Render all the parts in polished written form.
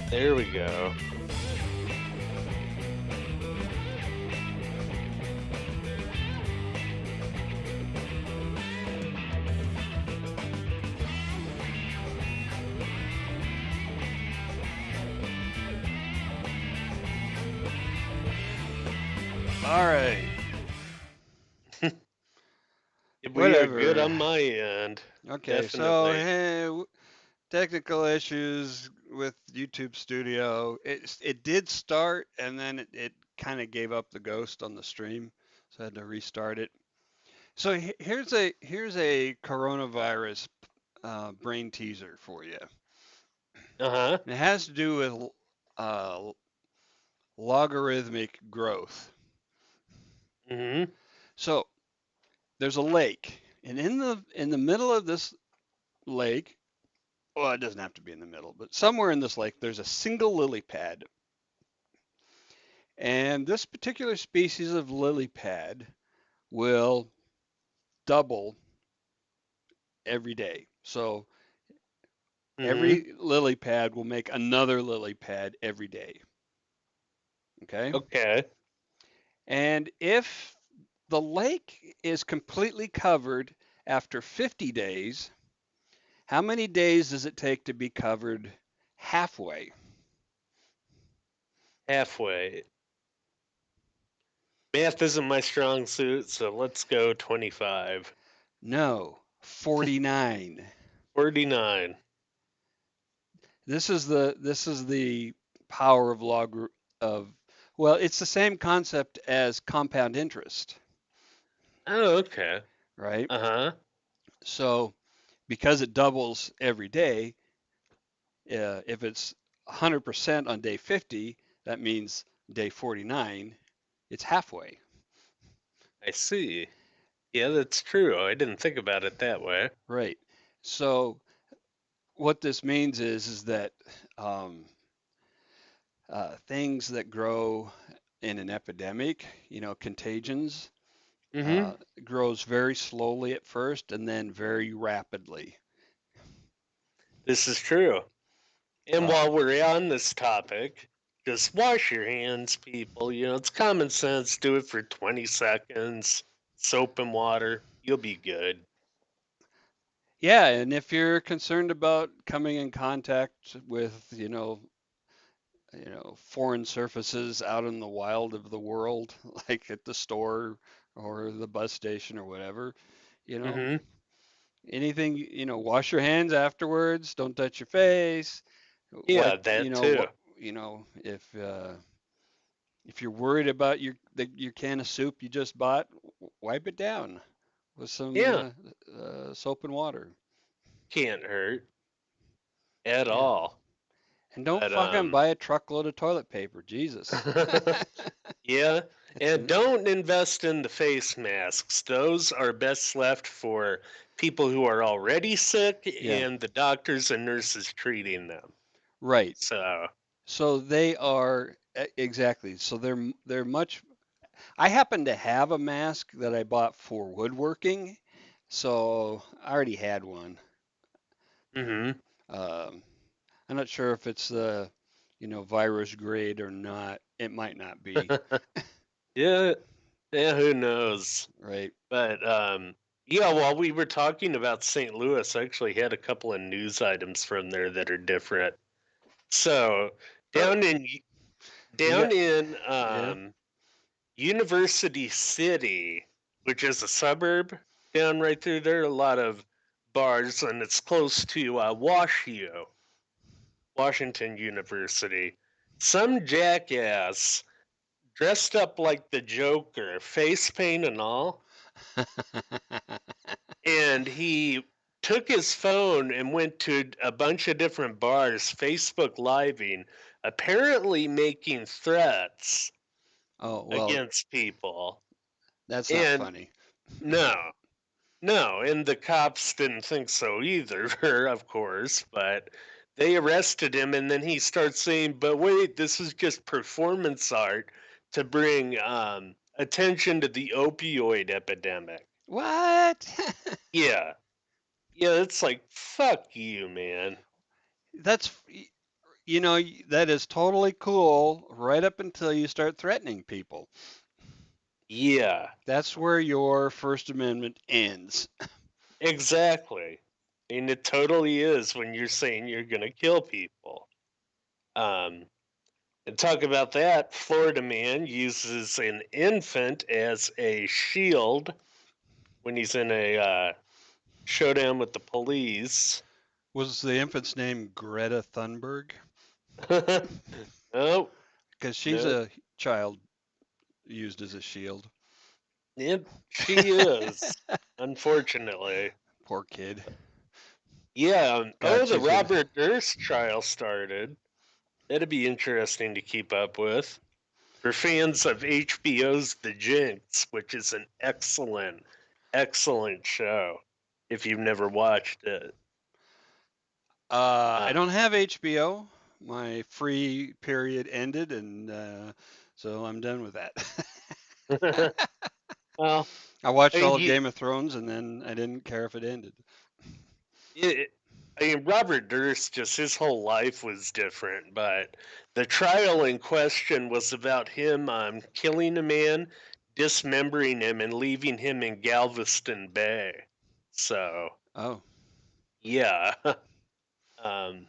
There we go. All right. We are good Whatever. on my end. Okay, so Definitely. technical issues with YouTube Studio. It did start and then it kind of gave up the ghost on the stream, so I had to restart it. So here's a coronavirus brain teaser for you. Uh-huh. It has to do with uh, logarithmic growth. Mm-hmm. So there's a lake, and in the middle of this lake, well, it doesn't have to be in the middle, but somewhere in this lake, there's a single lily pad. And this particular species of lily pad will double every day. So Mm-hmm. every lily pad will make another lily pad every day. Okay. Okay. And if the lake is completely covered after 50 days, how many days does it take to be covered halfway? Halfway. Math isn't my strong suit, so let's go 25. No, 49. 49. This is the power of log of well, it's the same concept as compound interest, Oh, okay. right? Uh-huh. So because it doubles every day, if it's 100% on day 50, that means day 49, it's halfway. I see. Yeah, that's true. I didn't think about it that way. Right. So what this means is that um, things that grow in an epidemic, contagions, Mm-hmm. uh, grows very slowly at first and then very rapidly. This is true. And Uh, while we're on this topic, just wash your hands, people. It's common sense. Do it for 20 seconds. Soap and water. You'll be good. yeah, and if you're concerned about coming in contact with, foreign surfaces out in the wild of the world, like at the store or the bus station or whatever, you know, Mm-hmm. anything, wash your hands afterwards. Don't touch your face. Yeah, Wipe, that too. if you're worried about your can of soup you just bought, wipe it down with some Yeah, soap and water. can't hurt at Yeah. all. And don't But fucking buy a truckload of toilet paper. Jesus. yeah, and don't invest in the face masks. Those are best left for people who are already sick Yeah. and the doctors and nurses treating them. Right. So, So they are exactly. So they're much. I happen to have a mask that I bought for woodworking, so I already had one. mm-hmm. Um, I'm not sure if it's the, virus grade or not. It might not be, Yeah, yeah, who knows? right? But yeah, while we were talking about St. Louis, I actually had a couple of news items from there that are different. So Oh, down in we got, down in yeah. University City, which is a suburb down right through there, a lot of bars, and it's close to Washington University. Some jackass dressed up like the Joker, face paint and all, and he took his phone and went to a bunch of different bars, Facebook living, apparently making threats Oh, well, against people. that's not And funny. no, no, and the cops didn't think so either, of course, but they arrested him, and then he starts saying, "But wait, this is just performance art to bring attention to the opioid epidemic." What? Yeah, yeah, it's like fuck you, man. That's that is totally cool right up until you start threatening people. Yeah, That's where your First Amendment ends. exactly. And it totally is when you're saying you're gonna kill people. Um, and talk about that, Florida man uses an infant as a shield when he's in a showdown with the police. Was the infant's name Greta Thunberg? Nope, Because she's nope. a child used as a shield. She is, unfortunately. Poor kid. Yeah. God, The she's gonna. Robert Durst trial started. That'd be interesting to keep up with. For fans of HBO's The Jinx, which is an excellent, excellent show, if you've never watched it. I don't have HBO. My free period ended, and so I'm done with that. Well, I watched I all mean, of Game of Thrones, and then I didn't care if it ended. it, Robert Durst, just his whole life was different, but the trial in question was about him killing a man, dismembering him, and leaving him in Galveston Bay. So, Oh, yeah. um,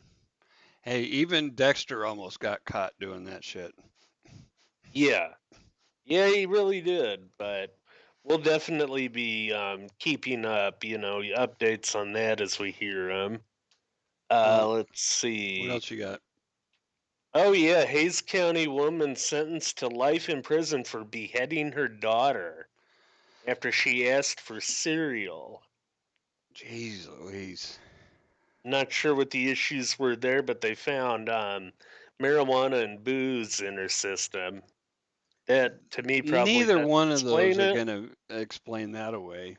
hey, even Dexter almost got caught doing that shit. yeah. Yeah, he really did, but we'll definitely be keeping up, updates on that as we hear them. Oh, Let's what see. else you got? Oh yeah, Hayes County woman sentenced to life in prison for beheading her daughter after she asked for cereal. Jeez Louise. Not sure what the issues were there, but they found marijuana and booze in her system. That to me probably Neither doesn't one of those explain are it. going to explain that away,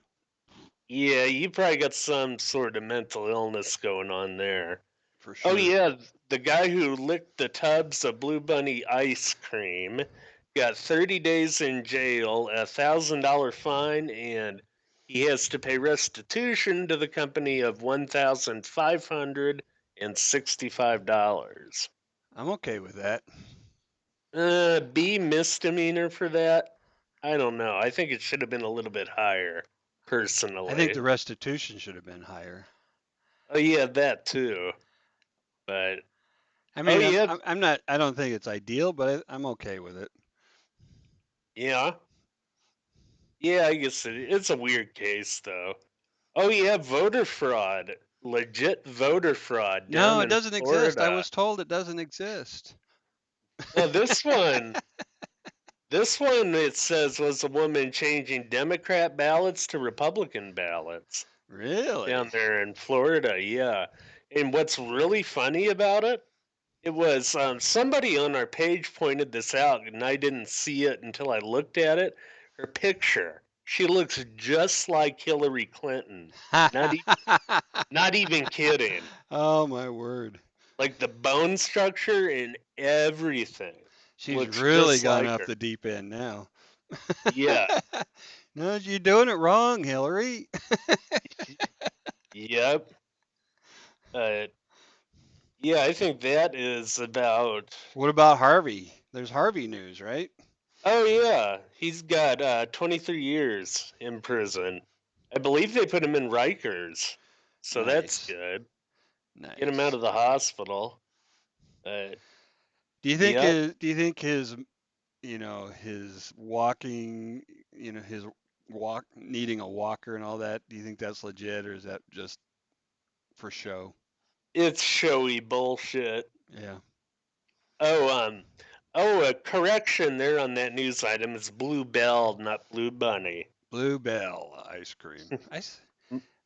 Yeah, you probably got some sort of mental illness going on there. for Oh sure. yeah, the guy who licked the tubs of Blue Bunny ice cream got 30 days in jail, $1,000 fine, and he has to pay restitution to the company of $1,565. I'm okay with that. B misdemeanor for that? I don't know. I think it should have been a little bit higher, I think personally. the restitution should have been higher. Oh yeah, that too. But I oh mean, yeah, I'm not. I don't think it's ideal, but I'm okay with it. yeah, yeah. I guess it's a weird case though. Oh yeah, voter fraud, legit voter fraud No, down it in doesn't exist. I Florida. was told it doesn't exist. No, this one it says was a woman changing Democrat ballots to Republican ballots down Really? there in Florida. Yeah, and what's really funny about it? It was somebody on our page pointed this out, and I didn't see it until I looked at it. Her picture, she looks just like Hillary Clinton. Not e- Not even kidding. Oh my word. Like the bone structure and everything She's looks really just gone like off her. the deep end now. Yeah. No, you're doing it wrong, Hillary. Yep. Uh, yeah, I think that is about. What about Harvey? There's Harvey news, right? Oh yeah, he's got 23 years in prison. I believe they put him in Rikers, so that's Nice. good. Get him out Nice. of the hospital. Uh, yep. Do you think his walking, his walk needing a walker and all that, do you think that's legit or is that just for show? It's showy bullshit. Yeah. Oh, a correction there on that news item. It's Blue Bell, not Blue Bunny. Bluebell ice cream.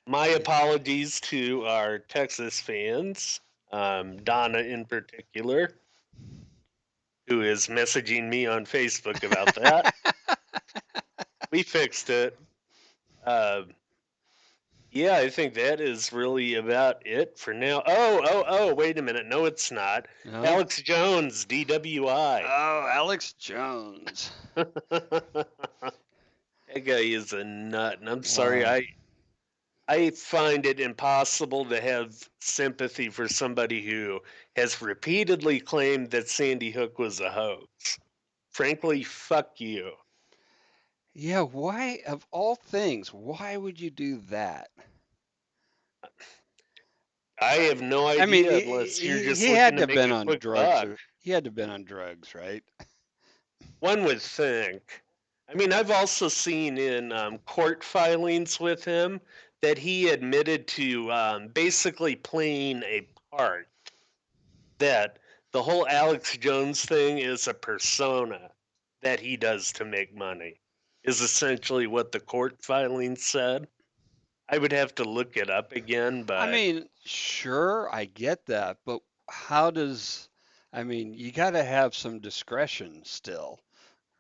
My Yeah. apologies to our Texas fans, Donna in particular, who is messaging me on Facebook about that. We fixed it. Uh, Yeah, I think that is really about it for now. Oh, wait a minute. No, it's not. No? Alex Jones, DWI. Oh, Alex Jones. That guy is a nut, and I'm sorry. Wow. I find it impossible to have sympathy for somebody who has repeatedly claimed that Sandy Hook was a hoax. Frankly, fuck you. Yeah, why, of all things, why would you do that? I have no I mean, idea unless you're just he looking had to to have make been a on quick drugs, buck. or he had to have been on drugs, right? One would think. I mean, I've also seen in court filings with him that he admitted to basically playing a part, that the whole Alex Jones thing is a persona that he does to make money, is essentially what the court filing said. I would have to look it up again, I but mean, sure, I get that, but how does, I mean, you got to have some discretion still,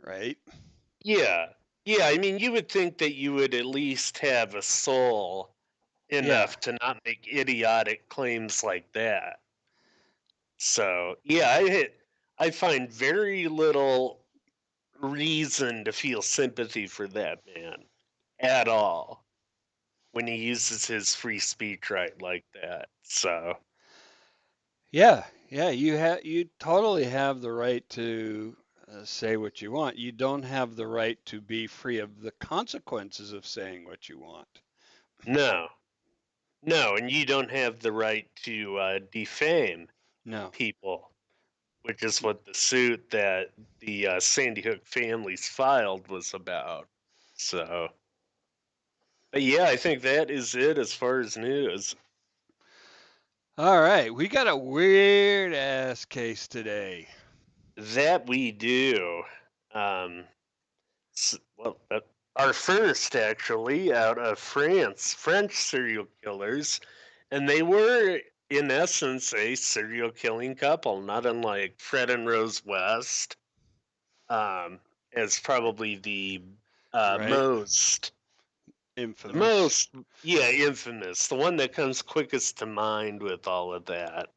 right? yeah. Yeah, I mean, you would think that you would at least have a soul Yeah. enough to not make idiotic claims like that. So, yeah, I find very little reason to feel sympathy for that man at all when he uses his free speech right like that. So, Yeah, yeah, you totally have the right to say what you want. You don't have the right to be free of the consequences of saying what you want. no, no, and you don't have the right to defame No. people, which is what the suit that the Sandy Hook families filed was about. So, but yeah, I think that is it as far as news. All right, we got a weird ass case today. That we do. Um, well, our first actually out of France, French serial killers, and they were in essence a serial killing couple, not unlike Fred and Rose West, um, as probably Right? most, the Infamous. most, yeah, infamous, the one that comes quickest to mind with all of that.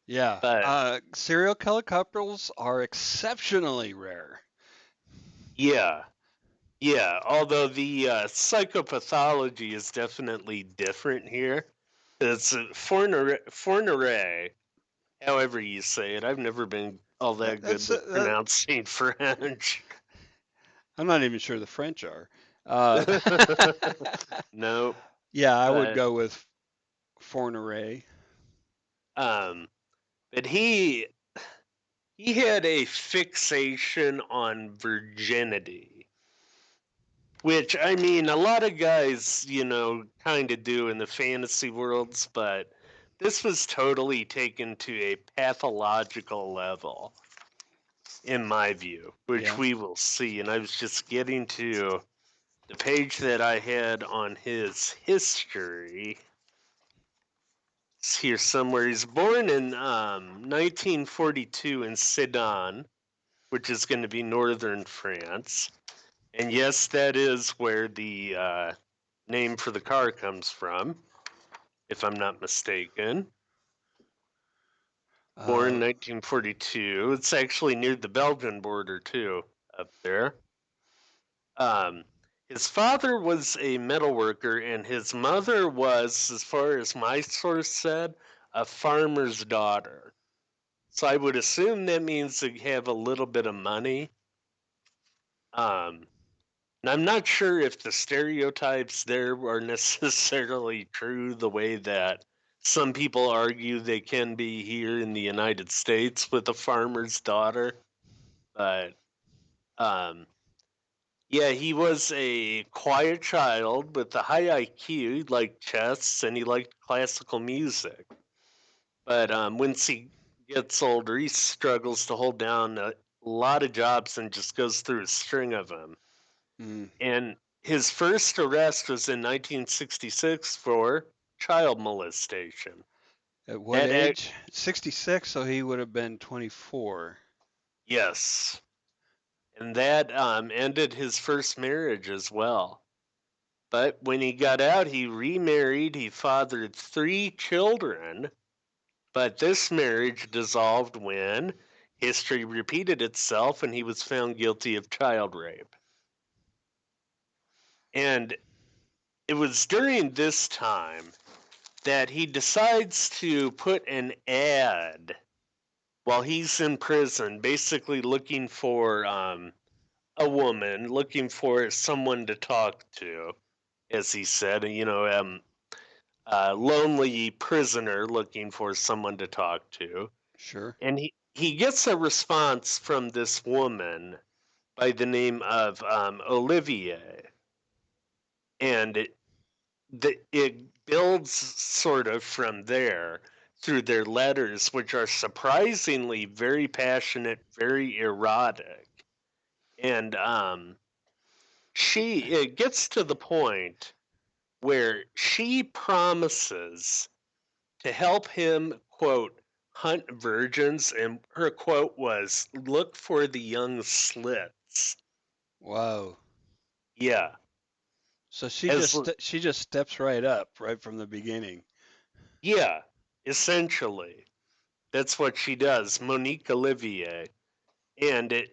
Yeah. But Serial killer couples are exceptionally rare. yeah, yeah, although the psychopathology is definitely different here. It's Fourniret, however you say it. I've never been all that good That's with pronouncing French. I'm not even sure the French are. Uh, No, yeah, I would but go with Fourniret. um, but he had a fixation on virginity, which I mean, a lot of guys, kind of do in the fantasy worlds, but this was totally taken to a pathological level, in my view, which Yeah. we will see. And I was just getting to the page that I had on his history. It's here somewhere. He's born in 1942 in Sedan, which is going to be northern France. And yes, that is where the name for the car comes from, if I'm not mistaken. Born Uh, 1942. It's actually near the Belgian border, too, up there. Um, his father was a metal worker, and his mother was, as far as my source said, a farmer's daughter. So I would assume that means they have a little bit of money. Um, And I'm not sure if the stereotypes there are necessarily true the way that some people argue they can be here in the United States with a farmer's daughter. But um, yeah, he was a quiet child with a high IQ. He liked chess and he liked classical music. But once he gets older, he struggles to hold down a lot of jobs and just goes through a string of them. mm, And his first arrest was in 1966 for child molestation. at what That act, age? 66, so he would have been 24. yes, and that ended his first marriage as well. But when he got out, he remarried. He fathered 3 children. But this marriage dissolved when history repeated itself and he was found guilty of child rape. And it was during this time that he decides to put an ad while he's in prison, basically looking for a woman, looking for someone to talk to, as he said, lonely prisoner looking for someone to talk to. Sure. And he gets a response from this woman by the name of Olivier. And it builds sort of from there through their letters, which are surprisingly very passionate, very erotic. And it gets to the point where she promises to help him, quote, hunt virgins, and her quote was, look for the young slits. Wow. Yeah. So she As just steps right up right from the beginning. yeah, essentially. That's what she does, Monique Olivier. And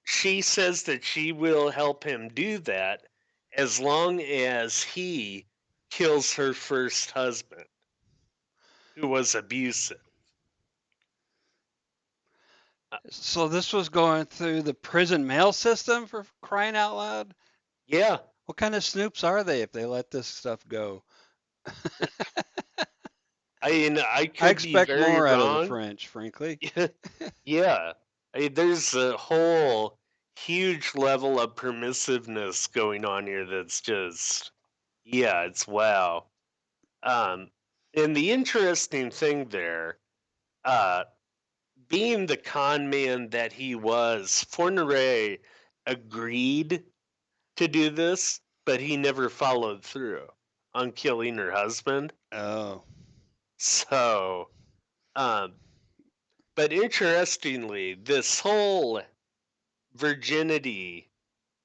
she says that she will help him do that as long as he kills her first husband, who was abusive. So this was going through the prison mail system, for crying out loud. Yeah, What kind of snoops are they if they let this stuff go? I I could be expect very more out of the wrong. French, frankly. Yeah, there's a whole huge level of permissiveness going on here that's just, yeah, it's wow. Um, and the interesting thing there, uh, being the con man that he was, Fourniret agreed to do this, but he never followed through on killing her husband. Oh, So, um, but interestingly, this whole virginity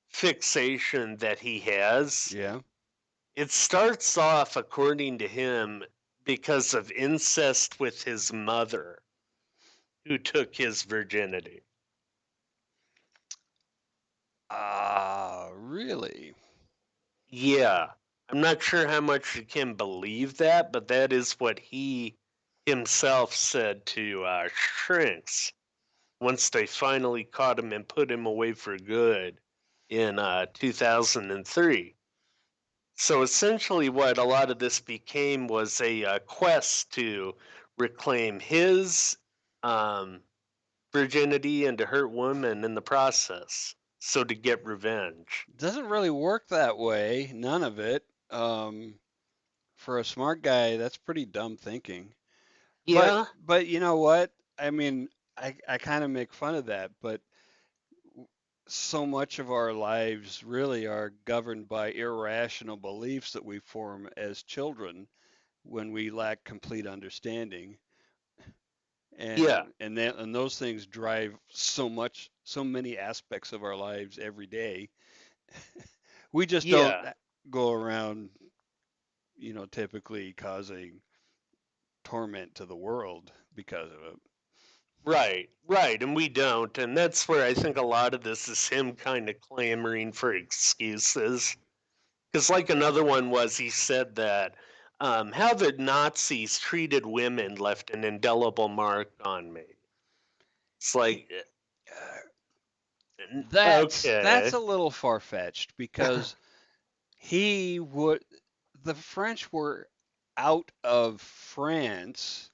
fixation that he has, yeah. it starts off, according to him, because of incest with his mother, who took his virginity. Ah, really? Yeah. I'm not sure how much you can believe that, but that is what he himself said to Shrinks once they finally caught him and put him away for good in 2003. So essentially, what a lot of this became was a quest to reclaim his um, virginity and to hurt women in the process. So to get revenge. Doesn't really work that way. None of it. For a smart guy, that's pretty dumb thinking. But Yeah, but you know what? I mean, I kind of make fun of that, but so much of our lives really are governed by irrational beliefs that we form as children when we lack complete understanding. yeah, And those things drive so many aspects of our lives every day. We just don't yeah. go around, typically causing torment to the world because of it. Right, right. And we don't. And that's where I think a lot of this is him kind of clamoring for excuses. Because, like, another one was he said that how the Nazis treated women left an indelible mark on me. It's like, That's okay. a little far-fetched because he would the French were out of France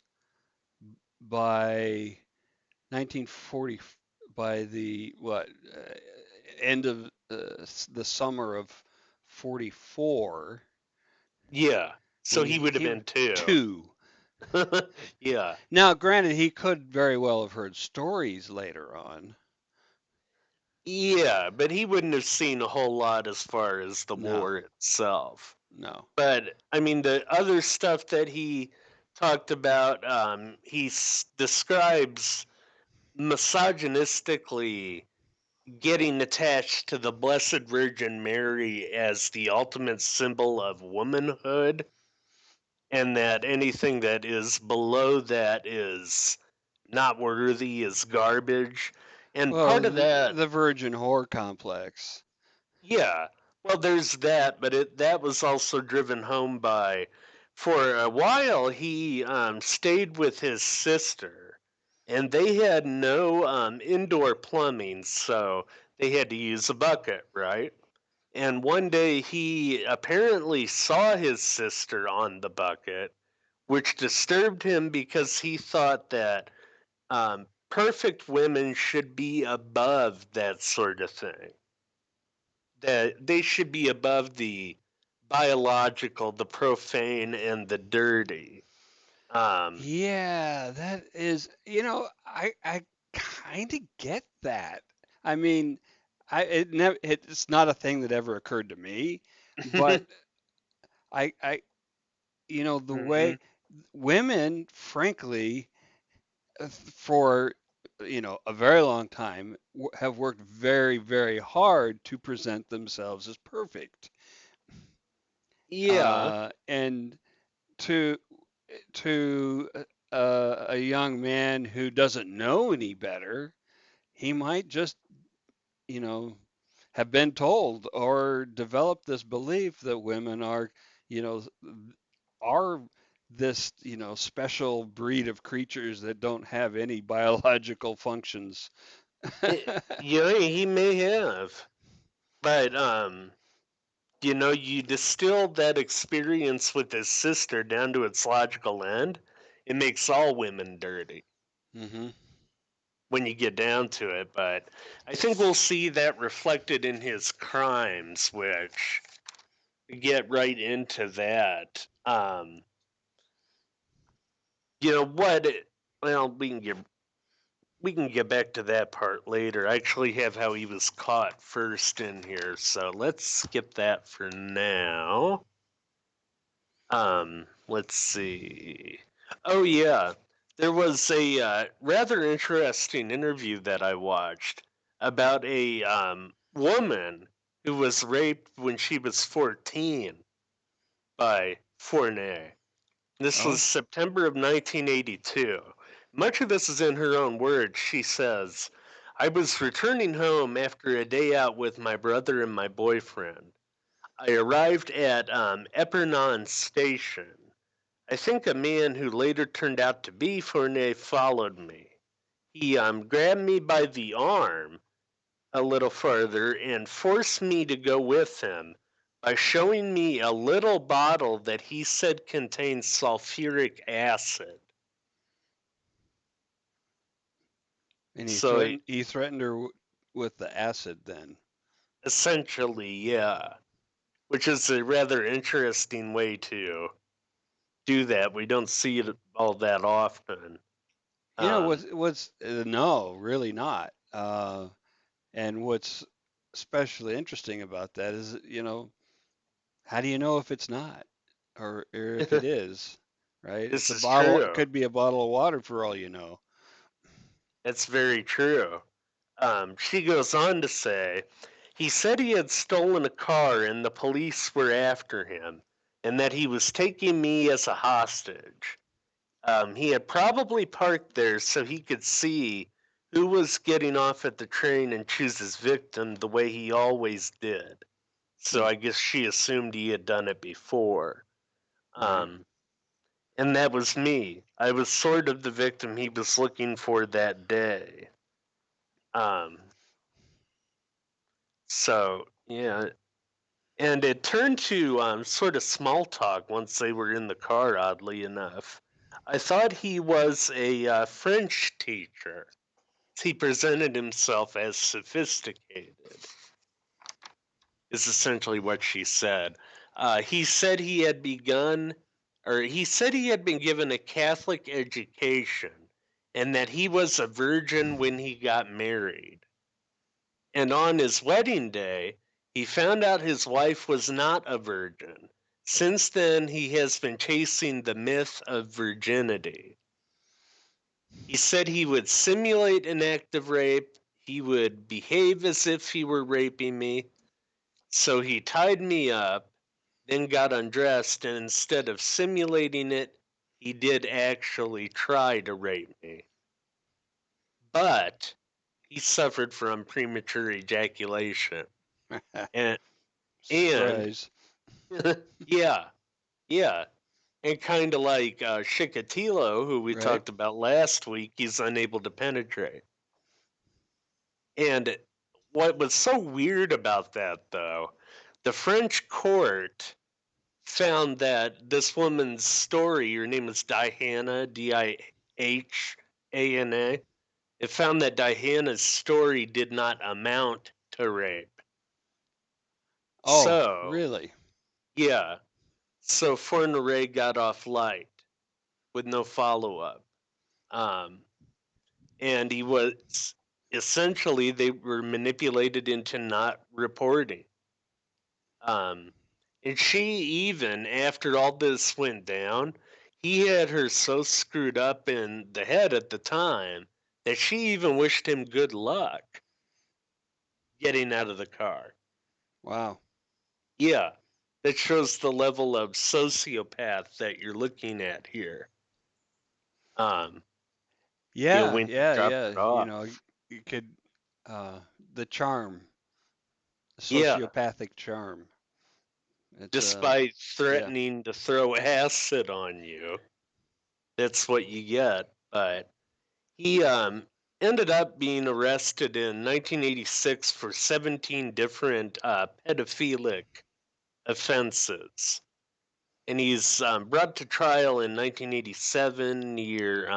by 1940, by the end of the summer of 44. Yeah. So And he would have he been two. two. Yeah. Now, granted, he could very well have heard stories later on. Yeah, but he wouldn't have seen a whole lot as far as the No, war itself. no. But I mean, the other stuff that he talked about, he describes misogynistically getting attached to the Blessed Virgin Mary as the ultimate symbol of womanhood, and that anything that is below that is not worthy, is garbage. And Well, part of that, the virgin whore complex. yeah, well, there's that, but that was also driven home by, for a while, he stayed with his sister, and they had no indoor plumbing, so they had to use a bucket, right? And one day he apparently saw his sister on the bucket, which disturbed him because he thought that perfect women should be above that sort of thing. That they should be above the biological, the profane, and the dirty. Um, Yeah, that is, I kind of get that. I mean, it's not a thing that ever occurred to me, but I the mhm. way women, frankly, for a very long time have worked very, very hard to present themselves as perfect. Yeah, And to a young man who doesn't know any better, he might just, you know, have been told or developed this belief that women you know, are this, special breed of creatures that don't have any biological functions. yeah, he may have, but you distill that experience with his sister down to its logical end. It makes all women dirty Hmm. when you get down to it, but I think we'll see that reflected in his crimes, which we get right into that. You know what? Well, we can get back to that part later. I actually have how he was caught first in here, so let's skip that for now. Let's see. Oh yeah, there was a rather interesting interview that I watched about a woman who was raped when she was 14 by Fourniret. This was Oh, September of 1982. Much of this is in her own words. She says, I was returning home after a day out with my brother and my boyfriend. I arrived at Epernay Station. I think a man who later turned out to be Fournier followed me. He grabbed me by the arm a little farther and forced me to go with him by showing me a little bottle that he said contained sulfuric acid. and So he threatened her with the acid then. essentially, yeah, which is a rather interesting way to do that. We don't see it all that often. You know Um, what's no, really not. And what's especially interesting about that is, how do you know if it's not or if it is, right? It's this a is bottle, it true. could be a bottle of water for all you know. That's very true. She goes on to say, he said he had stolen a car and the police were after him, and that he was taking me as a hostage. He had probably parked there so he could see who was getting off at the train and choose his victim the way he always did. So Hmm, I guess she assumed he had done it before. right. Um, and that was me. I was sort of the victim he was looking for that day. Um, so, yeah. And it turned to sort of small talk once they were in the car, oddly enough. I thought he was a French teacher. He presented himself as sophisticated, is essentially what she said. He said he had begun, or he said he had been given a Catholic education and that he was a virgin when he got married. And on his wedding day, he found out his wife was not a virgin. Since then, he has been chasing the myth of virginity. He said he would simulate an act of rape. he would behave as if he were raping me. So he tied me up, then got undressed, and instead of simulating it, he did actually try to rape me. But he suffered from premature ejaculation. And and Surprise. yeah, yeah. And kind of like Chikatilo, who we Right. talked about last week, he's unable to penetrate. And what was so weird about that, though, the French court found that this woman's story, her name is Diana, Dihana, it found that Diana's story did not amount to rape. Oh, So, really? yeah, so Fourniret got off light with no follow up. Um, and he was essentially, they were manipulated into not reporting. Um, and she, even after all this went down, he had her so screwed up in the head at the time that she even wished him good luck getting out of the car. Wow. Yeah, that shows the level of sociopath that you're looking at here. Um, Yeah, when he yeah, dropped yeah. it off. You could uh the charm, the Yeah, sociopathic charm. It's despite yeah. threatening to throw acid on you, that's what you get. But he ended up being arrested in 1986 for 17 different pedophilic offenses. And he's brought to trial in 1987 near,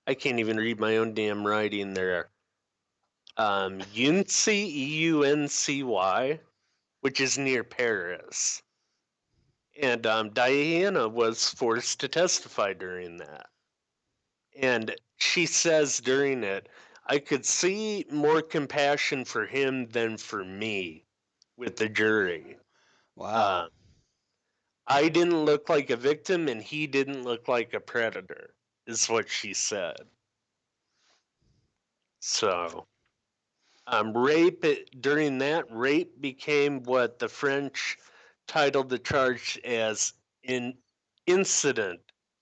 I can't even read my own damn writing there, Euncy, Euncy, which is near Paris. And Diana was forced to testify during that. And she says during it, I could see more compassion for him than for me with the jury. Wow. Uh, I didn't look like a victim and he didn't look like a predator, is what she said. So, during that, rape became what the French titled the charge as in incident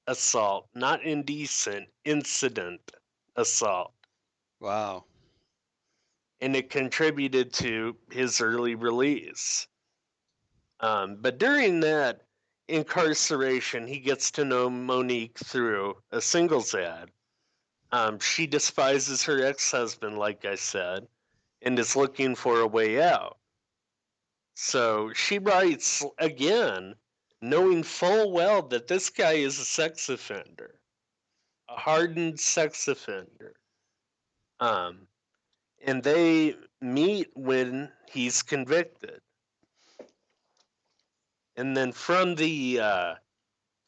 assault, not indecent, incident assault. Wow. And it contributed to his early release. But during that incarceration, he gets to know Monique through a singles ad. She despises her ex husband, like I said, and is looking for a way out. So she writes again, knowing full well that this guy is a sex offender, a hardened sex offender. Um, and they meet when he's convicted. And then from the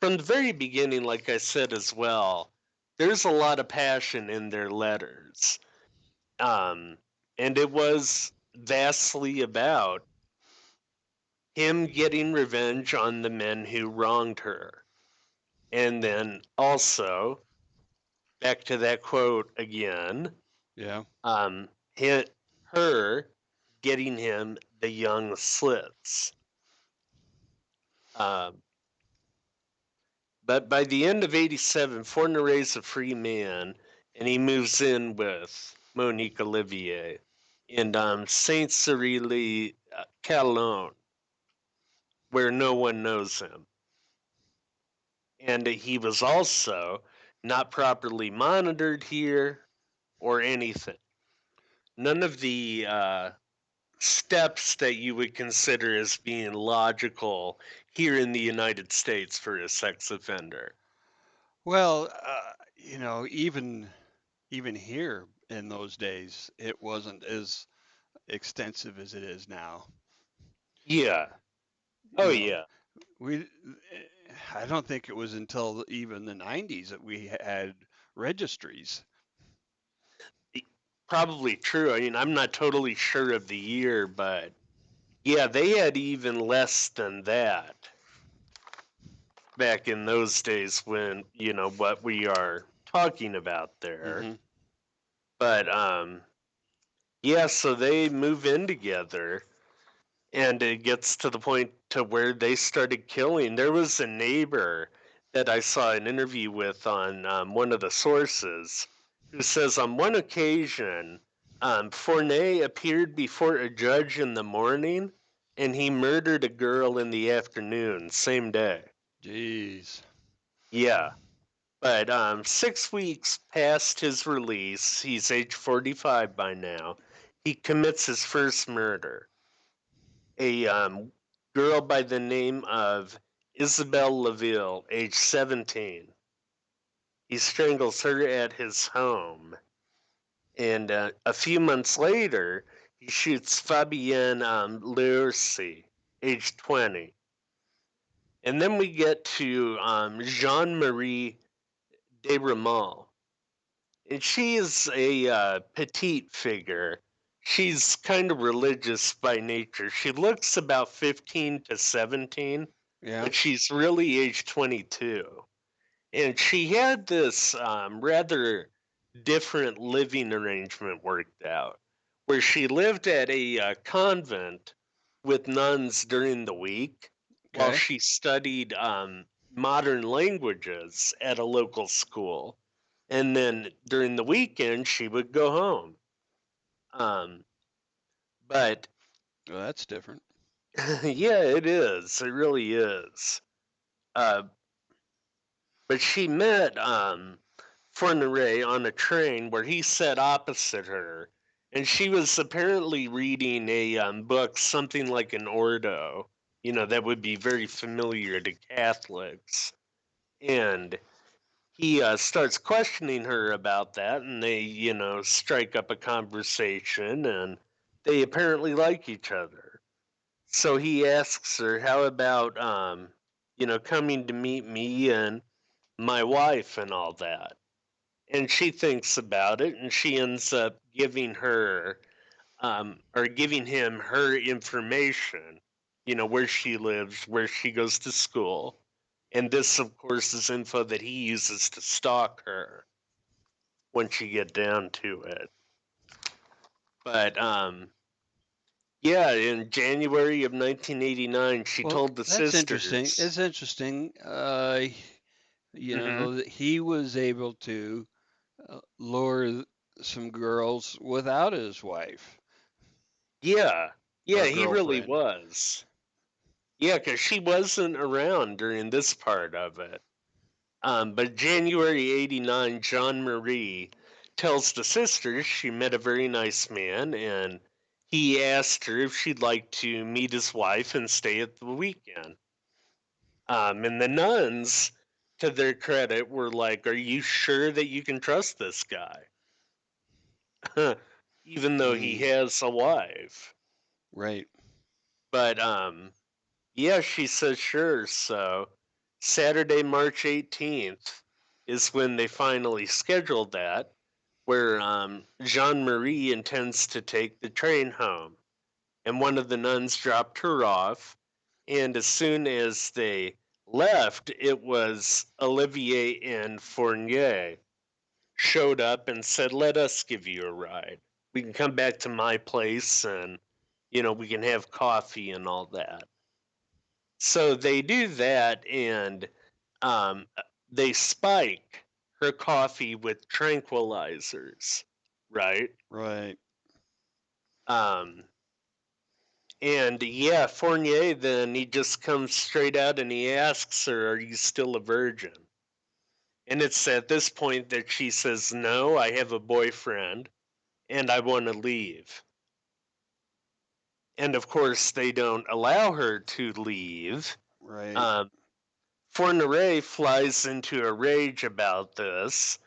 very beginning, like I said as well, there's a lot of passion in their letters, um, and it was vastly about him getting revenge on the men who wronged her, and then also back to that quote again, Yeah. um, hit her getting him the young slits. Um, But by the end of '87, Fourniret's a free man, and he moves in with Monique Olivier in Saint Cyrille, Calonne, where no one knows him. And he was also not properly monitored here or anything. None of the steps that you would consider as being logical here in the United States for a sex offender. Well, even here in those days, it wasn't as extensive as it is now. Yeah. Oh, You know, yeah. we I don't think it was until even the 90s that we had registries. Probably true. I mean, I'm not totally sure of the year, but yeah, they had even less than that back in those days when, what we are talking about there. Hmm. But Yeah, so they move in together, and it gets to the point to where they started killing. There was a neighbor that I saw an interview with on one of the sources who says on one occasion, Fourniret appeared before a judge in the morning and he murdered a girl in the afternoon, same day. Jeez. Yeah. But 6 weeks past his release, he's age 45 by now, he commits his first murder. A girl by the name of Isabelle Laville, age 17. He strangles her at his home. And a few months later, he shoots Fabienne Leurcy, age 20. And then we get to Jean Marie de Ramal. And she is a petite figure. She's kind of religious by nature. She looks about 15 to 17, Yeah. but she's really age 22. And she had this rather different living arrangement worked out, where she lived at a convent with nuns during the week while Okay. she studied modern languages at a local school. And then during the weekend, she would go home. Um, but Well, that's different. yeah, it is. It really is. Uh, but she met Fourniret on a train where he sat opposite her, and she was apparently reading a book, something like an Ordo, that would be very familiar to Catholics. And he starts questioning her about that, and they, strike up a conversation, and they apparently like each other. So he asks her, "How about, coming to meet me and my wife and all that?" And she thinks about it, and she ends up giving her, or giving him her information, where she lives, where she goes to school. And this, of course, is info that he uses to stalk her once you get down to it. But yeah, in January of 1989, she Well, told the that's interesting. sisters. It's interesting. Hmm. That he was able to lure some girls without his wife Yeah, yeah, or he really girlfriend. was. Yeah, because she wasn't around during this part of it. But January '89, Jean Marie tells the sisters she met a very nice man, and he asked her if she'd like to meet his wife and stay at the weekend. And the nuns, to their credit, were like, "Are you sure that you can trust this guy?" Even though he Mm, has a wife. right. But yeah, she says sure. So Saturday, March 18th is when they finally scheduled that, where Jean Marie intends to take the train home. And one of the nuns dropped her off. And as soon as they left, it was Olivier and Fournier showed up and said, "Let us give you a ride. We can come back to my place and, we can have coffee and all that." So they do that, and um, they spike her coffee with tranquilizers, right? Right. Um, and yeah, Fournier then he just comes straight out and he asks her, "Are you still a virgin?" And it's at this point that she says, "No, I have a boyfriend and I want to leave." And of course, they don't allow her to leave. Right. Um, Fourniret flies into a rage about this.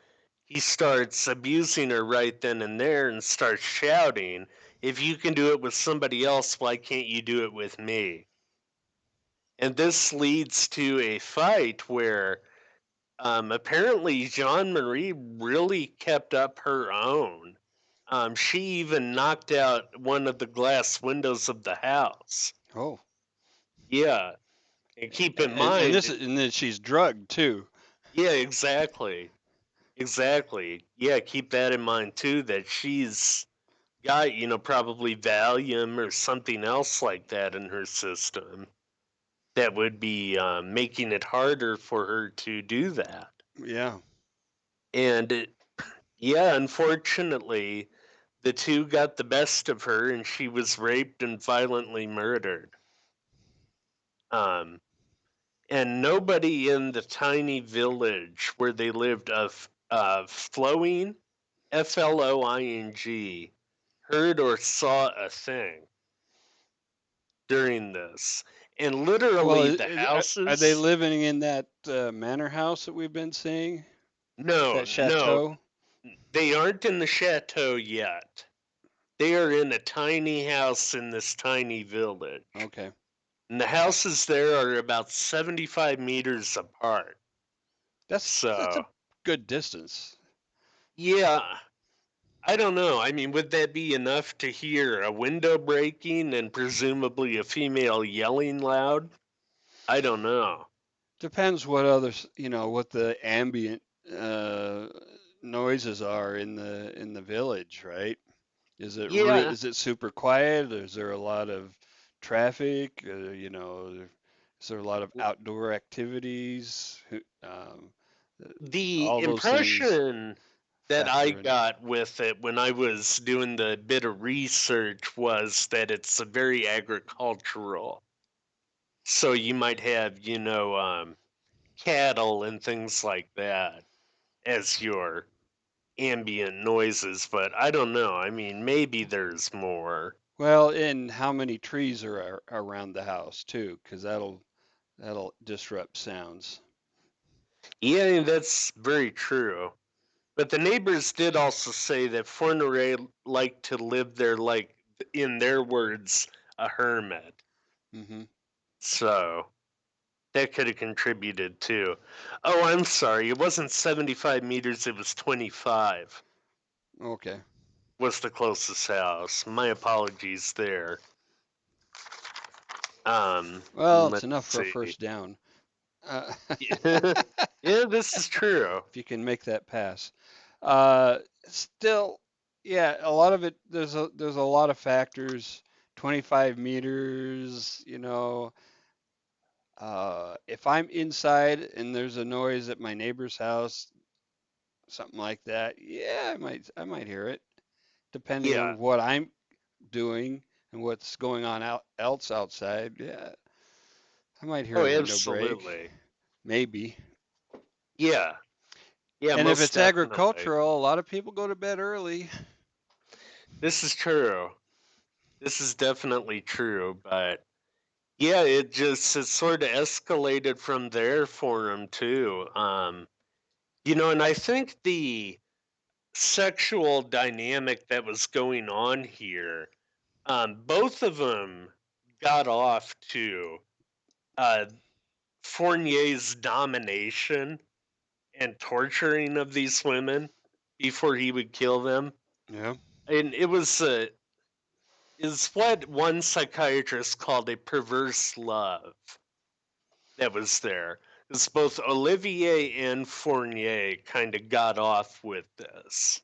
He starts abusing her right then and there and starts shouting, "If you can do it with somebody else, why can't you do it with me?" And this leads to a fight where apparently Jean Marie really kept up her own. She even knocked out one of the glass windows of the house. Oh. Yeah, and keep in And mind, this and then she's drugged too. yeah, exactly. Exactly. Yeah, keep that in mind too, that she's got, probably Valium or something else like that in her system that would be making it harder for her to do that. Yeah. And yeah, unfortunately, the two got the best of her and she was raped and violently murdered. Um, and nobody in the tiny village where they lived of Flowing, Floing, heard or saw a thing during this. And Well, literally the are they houses, living in that manor house that we've been seeing? no, That no, chateau? they aren't in the chateau yet. They are in a tiny house in this tiny village. Okay. And the houses there are about 75 meters apart. That's a So, good distance. yeah, I don't know. I mean, would that be enough to hear a window breaking and presumably a female yelling loud? I don't know. Depends what what the ambient uh, noises are in the village, right? Yeah, Is it super quiet? Is there a lot of traffic? Is there a lot of outdoor activities? the All those things impression that I factor in. got with it when I was doing the bit of research was that it's a very agricultural. So you might have, cattle and things like that as your ambient noises, but I don't know. I mean, maybe there's more. Well, and how many trees are around the house too, because that'll disrupt sounds. Yeah, that's very true. But the neighbors did also say that Fourniret liked to live there, like, in their words, a hermit. Hmm. So that could have contributed too. Oh, I'm sorry. It wasn't 75 meters, it was 25 Okay. was the closest house. My apologies there. Um, Well, it's let's enough for a see. first down. Uh, Yeah, this is true. if you can make that pass. Still, yeah, a lot of it. There's a lot of factors. 25 meters. If I'm inside and there's a noise at my neighbor's house, something like that, yeah, I might hear it, depending Yeah. on what I'm doing and what's going on else outside. Yeah, I might hear Oh, a window break, absolutely. maybe. Yeah. Yeah, And if most it's definitely. agricultural, a lot of people go to bed early. This is true. This is definitely true, but yeah, it sort of escalated from there for him too. And I think the sexual dynamic that was going on here, both of them got off to uh, Fournier's domination and torturing of these women before he would kill them. Yeah. And it was is what one psychiatrist called a perverse love that was there. It's both Olivier and Fournier kind of got off with this.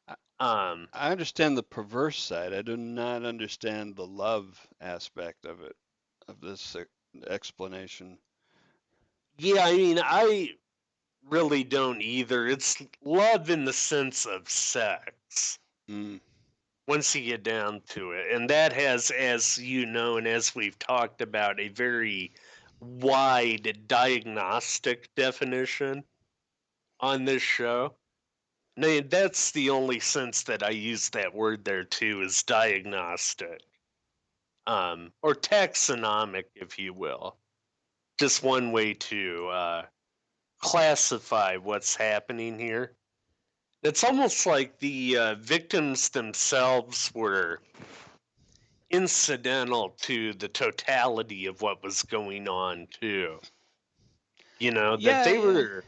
I Um, I understand the perverse side. I do not understand the love aspect of it, of this explanation. yeah, I mean, I really don't either. It's love in the sense of sex Mm, once you get down to it. And that has, as you know, and as we've talked about, a very wide diagnostic definition on this show. No, that's the only sense that I use that word there too, is diagnostic, or taxonomic, if you will. Just one way to classify what's happening here. It's almost like the victims themselves were incidental to the totality of what was going on too. That yeah, they yeah. were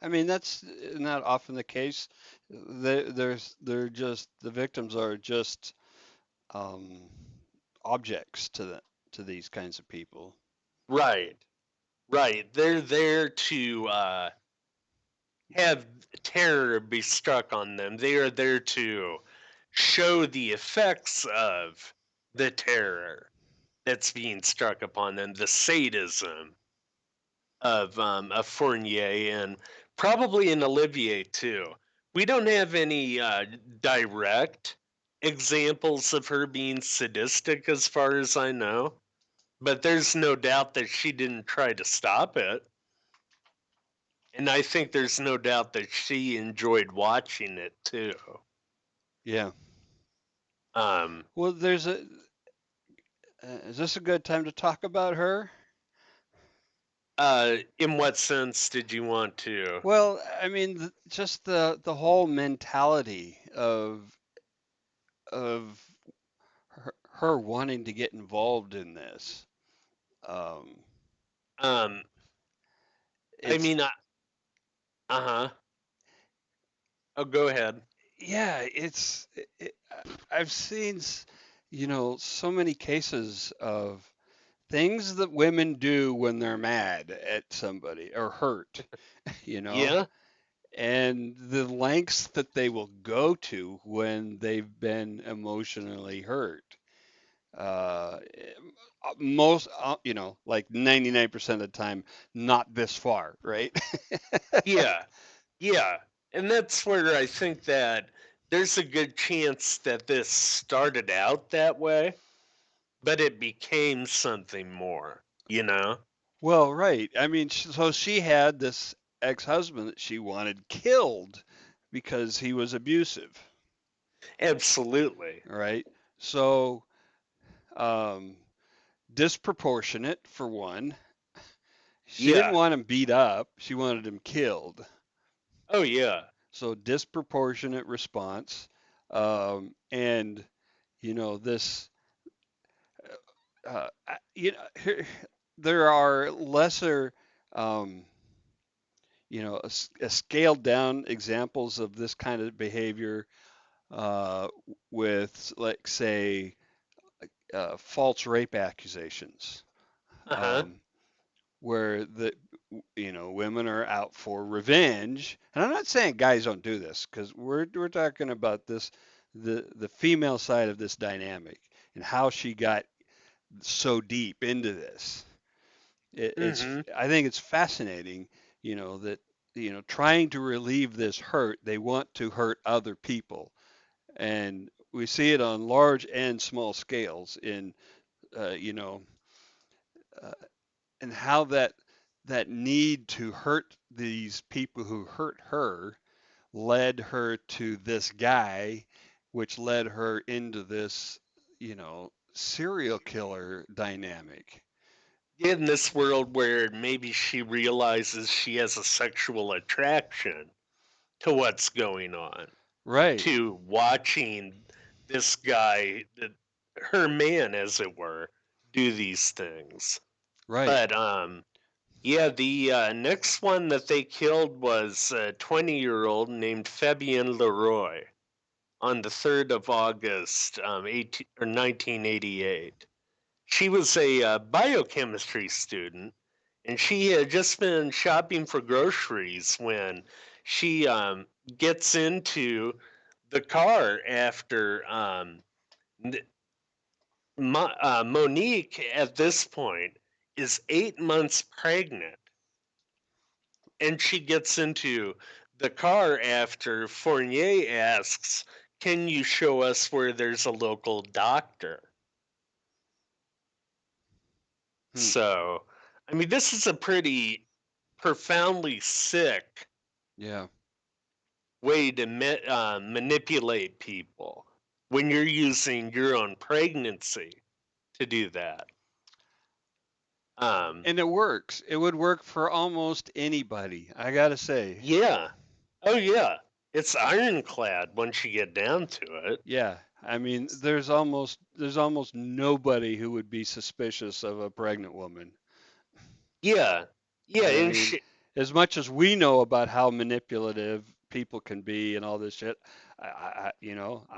I mean, that's not often the case. They're just the victims are just um, objects to these kinds of people. right, right. They're there to have terror be struck on them. They are there to show the effects of the terror that's being struck upon them, the sadism of Fournier and probably in Olivier too. We don't have any direct examples of her being sadistic as far as I know, but there's no doubt that she didn't try to stop it. And I think there's no doubt that she enjoyed watching it too. Yeah. Um, Well, there's a. Is this a good time to talk about her? in what sense did you want to? Well, I mean, just the whole mentality of her wanting to get involved in this. Um, Um, I it's mean, huh. Oh, go ahead. yeah, I've seen, so many cases of things that women do when they're mad at somebody or hurt, you know, Yeah, and the lengths that they will go to when they've been emotionally hurt. Uh, Most, like 99% of the time, not this far, right? yeah, yeah. And that's where I think that there's a good chance that this started out that way, but it became something more, you know? Well, right. I mean, so she had this ex-husband that she wanted killed because he was abusive, Absolutely. right? So, um, disproportionate for one. She didn't Yeah. want him beat up, she wanted him killed. Oh, yeah. So, disproportionate response. And, this, there are lesser, um, a scaled down examples of this kind of behavior uh, with, like, say, false rape accusations, Uh huh. um, where women are out for revenge. And I'm not saying guys don't do this, because we're talking about this, the female side of this dynamic and how she got so deep into this. Mm-hmm. I think it's fascinating, that trying to relieve this hurt, they want to hurt other people, and we see it on large and small scales in uh, you know uh, and how that need to hurt these people who hurt her led her to this guy, which led her into this serial killer dynamic. In this world where maybe she realizes she has a sexual attraction to what's going on, Right, to watching this guy, her man, as it were, do these things. right. But yeah, the next one that they killed was a 20-year-old named Fabienne Leroy on the 3rd of August, 1988. She was a biochemistry student, and she had just been shopping for groceries when she gets into the car after Monique, at this point, is 8 months pregnant, and she gets into the car after Fournier asks, "Can you show us where there's a local doctor?" Hmm. So, I mean, this is a pretty profoundly sick Yeah. way to manipulate people when you're using your own pregnancy to do that. Um, And it works. It would work for almost anybody, I gotta say. yeah. Oh, yeah. It's ironclad once you get down to it. Yeah. I mean, there's almost nobody who would be suspicious of a pregnant woman. Yeah. Yeah. I And mean, as much as we know about how manipulative people can be and all this shit, I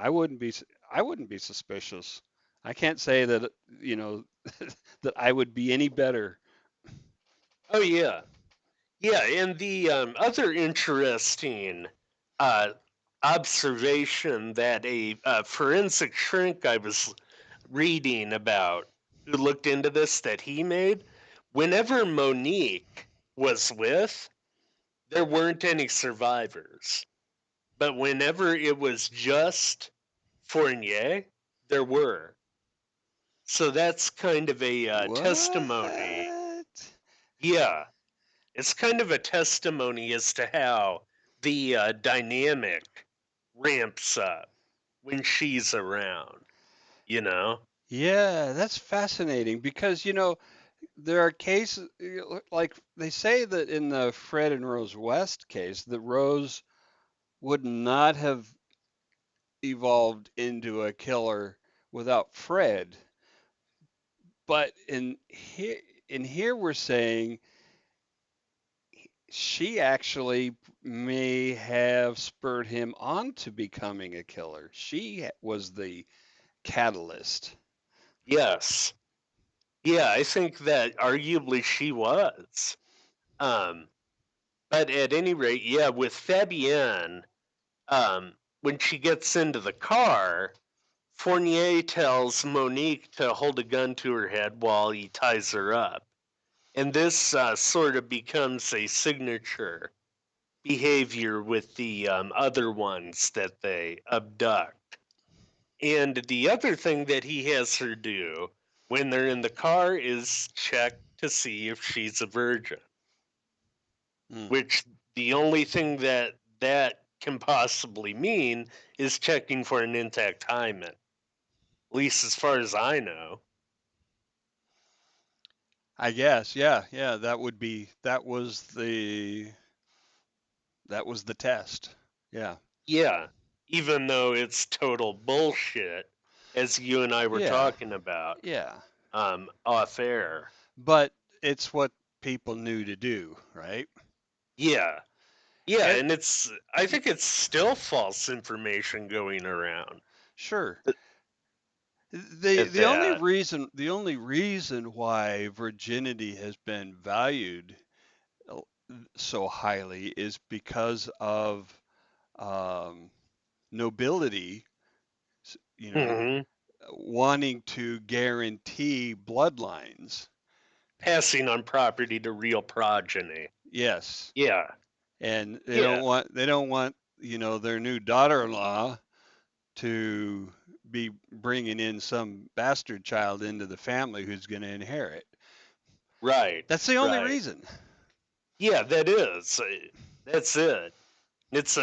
wouldn't be suspicious. I can't say that, you know, that I would be any better. oh, yeah. Yeah. And the other interesting uh, observation that a forensic shrink I was reading about who looked into this that he made. Whenever Monique was with, there weren't any survivors. But whenever it was just Fournier, there were. So that's kind of a testimony. What? Yeah, it's kind of a testimony as to how the dynamic ramps up when she's around, you know? Yeah, that's fascinating because, there are cases like they say that in the Fred and Rose West case, that Rose would not have evolved into a killer without Fred. But in here we're saying she actually may have spurred him on to becoming a killer. She was the catalyst. Yes. Yeah, I think that arguably she was. Um, but at any rate, yeah, with Fabienne, when she gets into the car, Fournier tells Monique to hold a gun to her head while he ties her up. And this sort of becomes a signature behavior with the other ones that they abduct. And the other thing that he has her do when they're in the car is check to see if she's a virgin, Hmm. which the only thing that can possibly mean is checking for an intact hymen, at least as far as I know. I guess, yeah, that was the test. Yeah. Yeah, even though it's total bullshit, as you and I were Yeah. talking about Yeah. off air. But it's what people knew to do, right? Yeah, yeah, And and I think it's still false information going around sure. at, The at the only that. reason the only reason why virginity has been valued uh, so highly is because of um, nobility, you know, Hmm. wanting to guarantee bloodlines. Passing on property to real progeny. Yes, Yeah, and they yeah, don't want they don't want their new daughter-in-law to be bringing in some bastard child into the family who's going to inherit. right, That's the only right. reason. Yeah, that is. That's it. It's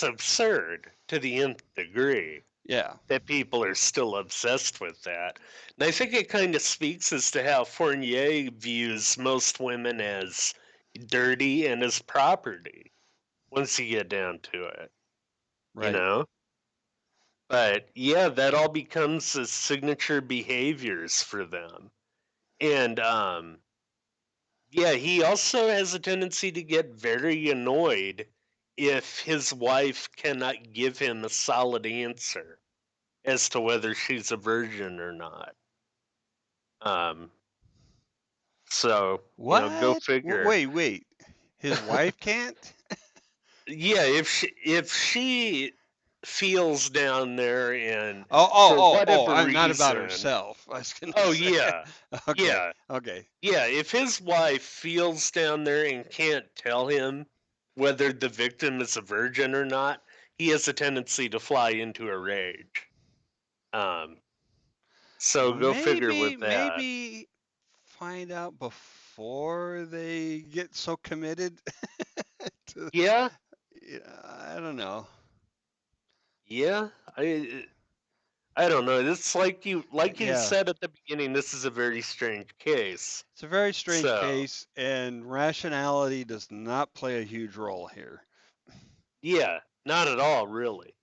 absurd to the nth degree Yeah. that people are still obsessed with that. And I think it kind of speaks as to how Fournier views most women as dirty and as property once you get down to it, you Right. know? But yeah, that all becomes as signature behaviors for them. And yeah, he also has a tendency to get very annoyed if his wife cannot give him a solid answer as to whether she's a virgin or not. Um, so go What? figure. Wait. His wife can't? Yeah, if she feels down there and for Oh, whatever I'm not about reason, herself. I was going to oh say. yeah, Okay. yeah, Okay. yeah, if his wife feels down there and can't tell him whether the victim is a virgin or not, he has a tendency to fly into a rage. Um, so Well, go figure with that. maybe find out before they get so committed to, Yeah, yeah, I don't know. yeah. I don't know. It's like you Yeah. said at the beginning. This is a very strange case. It's a very strange So case, and rationality does not play a huge role here. yeah, not at all, really.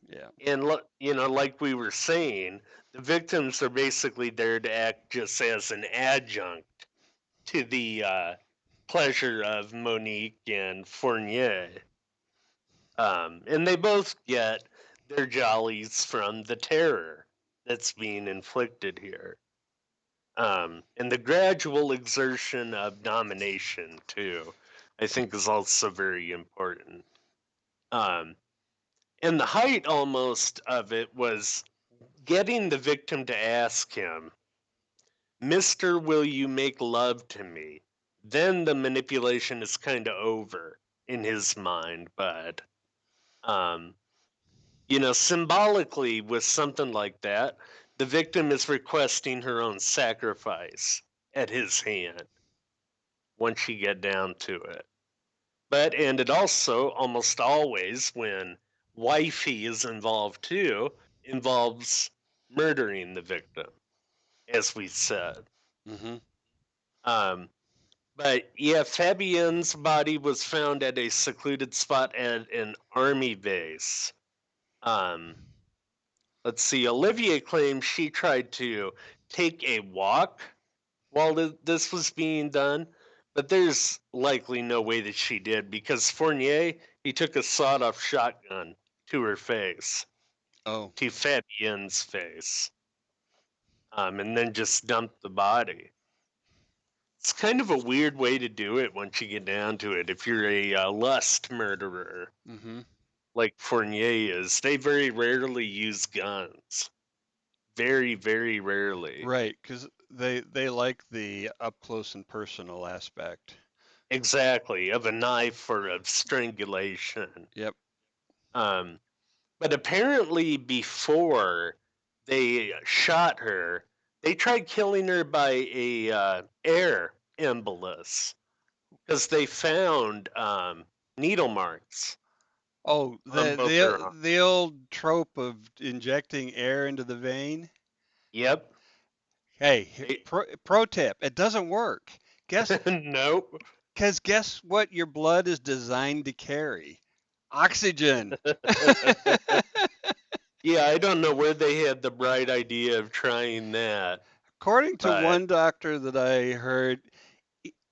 Yeah. And like we were saying, the victims are basically there to act just as an adjunct to the pleasure of Monique and Fournier. And they both get their jollies from the terror that's being inflicted here. And the gradual exertion of domination, too, I think is also very important. Um, And the height almost of it was getting the victim to ask him, Mister, will you make love to me? Then the manipulation is kind of over in his mind. But, um, symbolically with something like that, the victim is requesting her own sacrifice at his hand once you get down to it. And it also almost always, when wifey is involved too, involves murdering the victim, as we said. Hmm. Um, but yeah, Fabienne's body was found at a secluded spot at an army base. Um, let's see, Olivier claims she tried to take a walk while this was being done, but there's likely no way that she did because Fournier, he took a sawed off shotgun to her face, Oh. to Fabienne's face, and then just dumped the body. It's kind of a weird way to do it once you get down to it. If you're a lust murderer Hmm. like Fournier is, they very rarely use guns. Very, very rarely. Right, because they like the up close and personal aspect. Exactly, of a knife or of strangulation. Yep. Um, but apparently, before they shot her, they tried killing her by a air embolus because they found needle marks Oh, on the both her the arms. the old trope of injecting air into the vein. Yep. Hey, They, pro tip, it doesn't work. Guess nope. Because guess what your blood is designed to carry? Oxygen. Yeah, I don't know where they had the bright idea of trying that, According to but one doctor that I heard,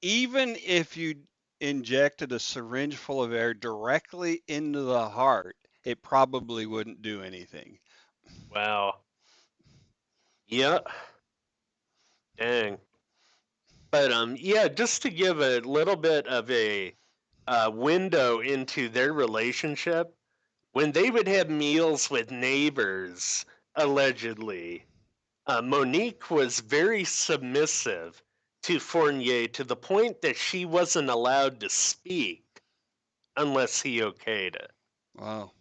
even if you injected a syringe full of air directly into the heart, it probably wouldn't do anything. wow. Yeah, dang. But yeah, just to give a little bit of a window into their relationship, when they would have meals with neighbors, allegedly, Monique was very submissive to Fournier to the point that she wasn't allowed to speak unless he okayed it. Wow.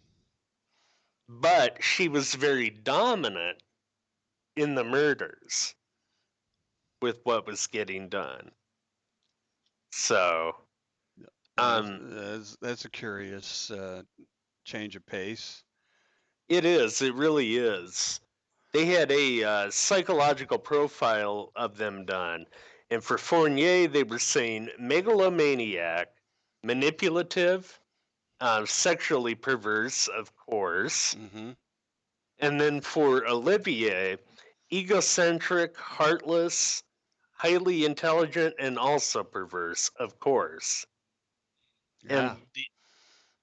But she was very dominant in the murders with what was getting done. So, um, That's a curious change of pace. it is. It really is. They had a psychological profile of them done. And for Fournier, they were saying megalomaniac, manipulative, sexually perverse, of course. Hmm. And then for Olivier, egocentric, heartless, highly intelligent, and also perverse, of course. Yeah. And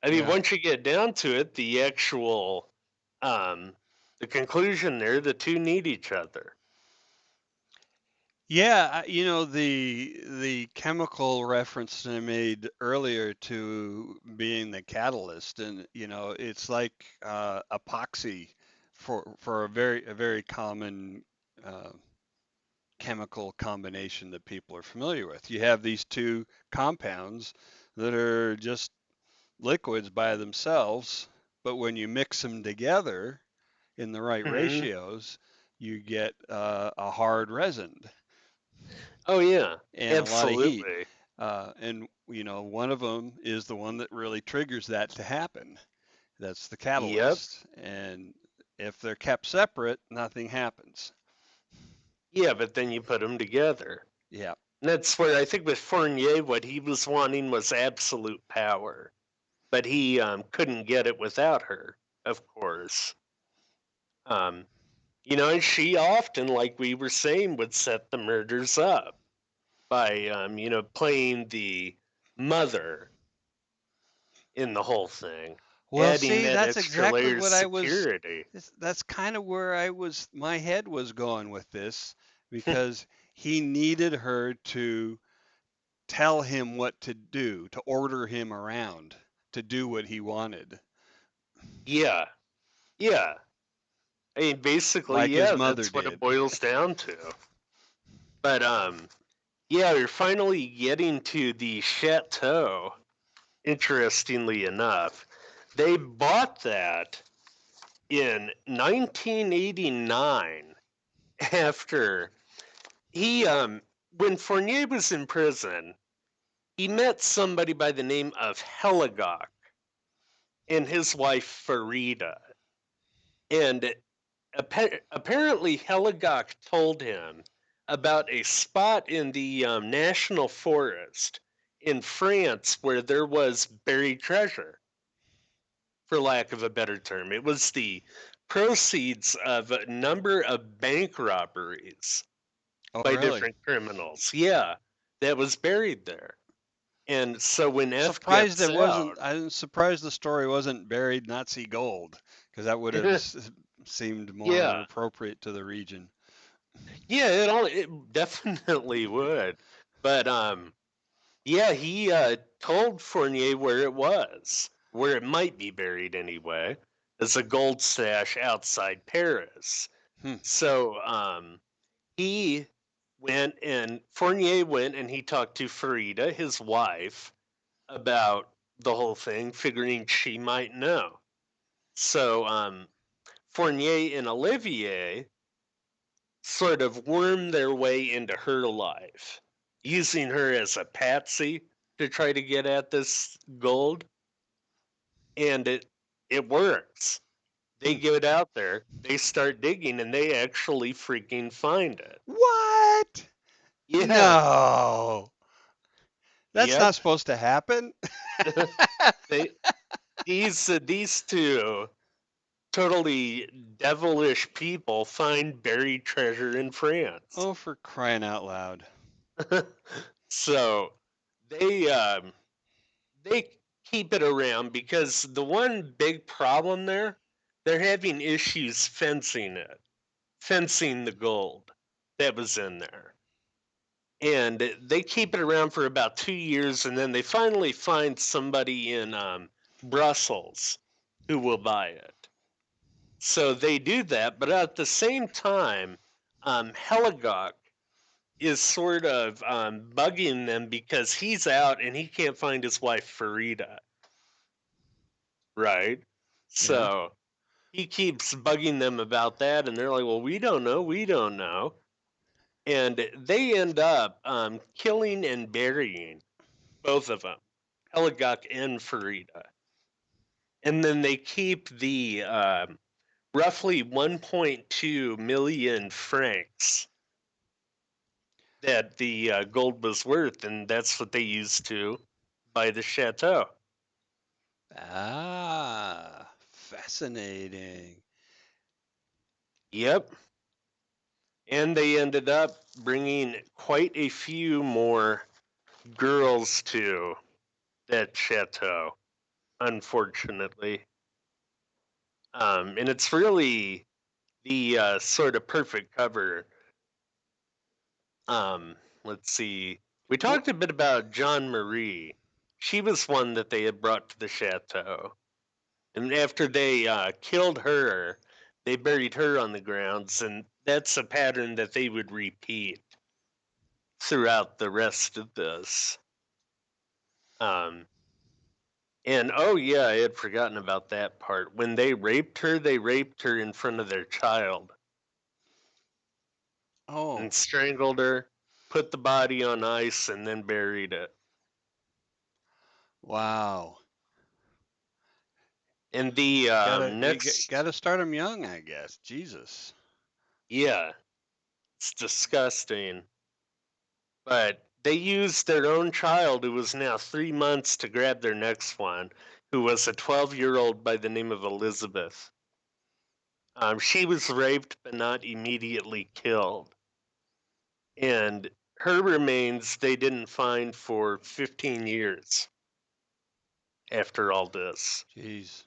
I mean, Yeah. once you get down to it, the actual, um, the conclusion there, the two need each other. Yeah, the chemical reference that I made earlier to being the catalyst, and it's like epoxy for a very common uh, chemical combination that people are familiar with. You have these two compounds that are just liquids by themselves, but when you mix them together in the right Hmm. ratios, you get a hard resin Oh yeah, and a lot of heat. absolutely. And one of them is the one that really triggers that to happen. That's the Yep. catalyst. And if they're kept separate, nothing happens. Yeah, but then you put them together. Yeah. And that's where I think with Fournier, what he was wanting was absolute power, but he couldn't get it without her, of course. Um, and she often, like we were saying, would set the murders up by, playing the mother in the whole thing, Well, adding see, that that's extra exactly layer of what I was. security. That's kind of where my head was going with this because he needed her to tell him what to do, to order him around, to do what he wanted. Yeah, yeah. I mean, basically, like his yeah, mother that's what it did. boils down to. But yeah, we're finally getting to the chateau. Interestingly enough, they bought that in 1989 after he when Fournier was in prison, he met somebody by the name of Heligok and his wife Farida. And apparently Heligok told him about a spot in the national forest in France where there was buried treasure, for lack of a better term. It was the proceeds of a number of bank robberies Oh, by really? different criminals. Yeah, that was buried there. And so when F Surprised gets it wasn't. out, I'm surprised the story wasn't buried Nazi gold, because that would have seemed more yeah, appropriate to the region. yeah, it definitely would. But yeah, he told Fournier where it was, where it might be buried anyway, as a gold stash outside Paris. Hmm. So he went and Fournier went and he talked to Farida, his wife, about the whole thing, figuring she might know. So Fournier and Olivier sort of wormed their way into her life, using her as a patsy to try to get at this gold, and it works. They Hmm. get out there, they start digging, and they actually freaking find it. What? Yeah, No, that's not yep. supposed to happen. they these two totally devilish people find buried treasure in France. Oh, for crying out loud. So they they keep it around because the one big problem there, they're having issues fencing it, fencing the gold that was in there. And they keep it around for about 2 years, and then they finally find somebody in Brussels who will buy it. So they do that, but at the same time, Heligok is sort of bugging them because he's out and he can't find his wife Farida, right? Yeah. So he keeps bugging them about that, and they're like, "Well, we don't know, we don't know," and they end up killing and burying both of them, Heligok and Farida, and then they keep the roughly 1.2 million francs that the gold was worth, and that's what they used to buy the chateau. Ah, fascinating. Yep. And they ended up bringing quite a few more girls to that chateau, unfortunately. And it's really the sort of perfect cover. Um, let's see. We Wh- talked a bit about Jean Marie. She was one that they had brought to the chateau. And after they killed her, they buried her on the grounds, and that's a pattern that they would repeat throughout the rest of this. Um, and oh yeah, I had forgotten about that part. When they raped her in front of their child and Oh, strangled her, put the body on ice, and then buried it. wow. And the next, Gotta start them young, I guess. Jesus. yeah, it's disgusting. But they used their own child, who was now 3 months, to grab their next one, who was a 12-year-old by the name of Elizabeth. She was raped but not immediately killed. And her remains they didn't find for 15 years after all this. Jeez.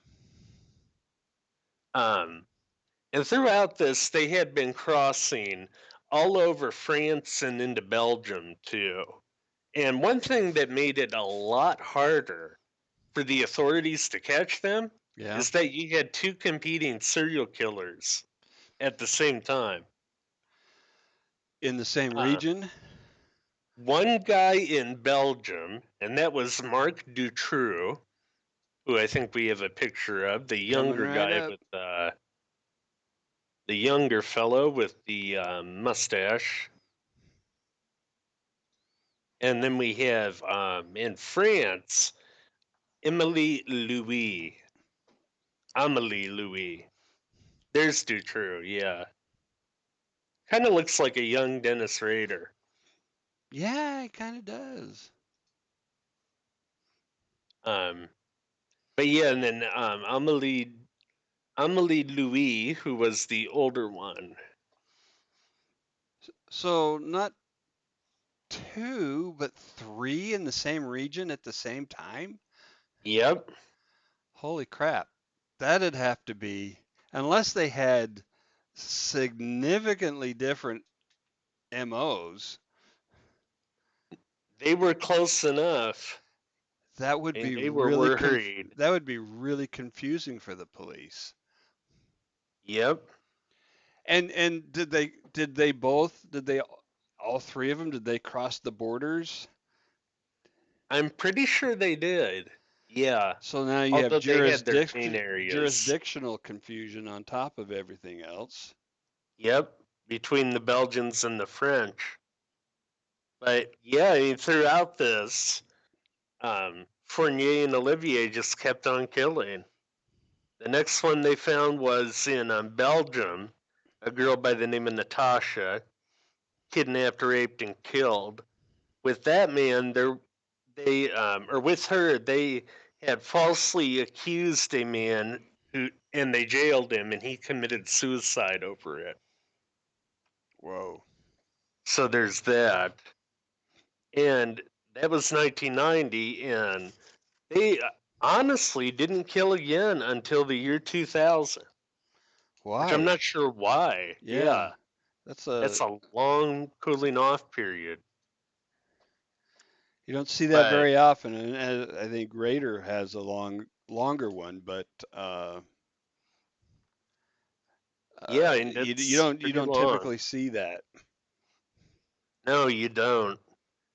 Um, and throughout this, they had been crossing all over France and into Belgium too. And one thing that made it a lot harder for the authorities to catch them Yeah. is that you had two competing serial killers at the same time. In the same Uh, region? One guy in Belgium, and that was Marc Dutroux, who I think we have a picture of, the Coming younger right guy up. with the younger fellow with the mustache. And then we have in France, Emily Louis. Amelie Louis. There's Dutroux, yeah. Kind of looks like a young Dennis Rader. Yeah, it kind of does. Um, but yeah, and then Amelie Louis, who was the older one. So not two, but three in the same region at the same time? Yep. Holy crap. That'd have to be, unless they had significantly different MOs, They were close enough, that would and be they were really worried. that would be really confusing for the police. Yep. And did they all three of them did they cross the borders? I'm pretty sure they did. Yeah. So now you have Although they had their main areas. jurisdictional confusion on top of everything else. Yep. Between the Belgians and the French. But yeah, I mean, throughout this, Fournier and Olivier just kept on killing. The next one they found was in Belgium, a girl by the name of Natasha, kidnapped, raped, and killed. With that man, or with her, they had falsely accused a man and they jailed him, and he committed suicide over it. Whoa. So there's that, and that was 1990, and they honestly didn't kill again until the year 2000, which I'm Why? not sure why. Yeah. Yeah, That's that's a long cooling off period. you don't see that But very often, and I think Raider has a longer one, but yeah, and it's you pretty don't long. typically see that. No, you don't.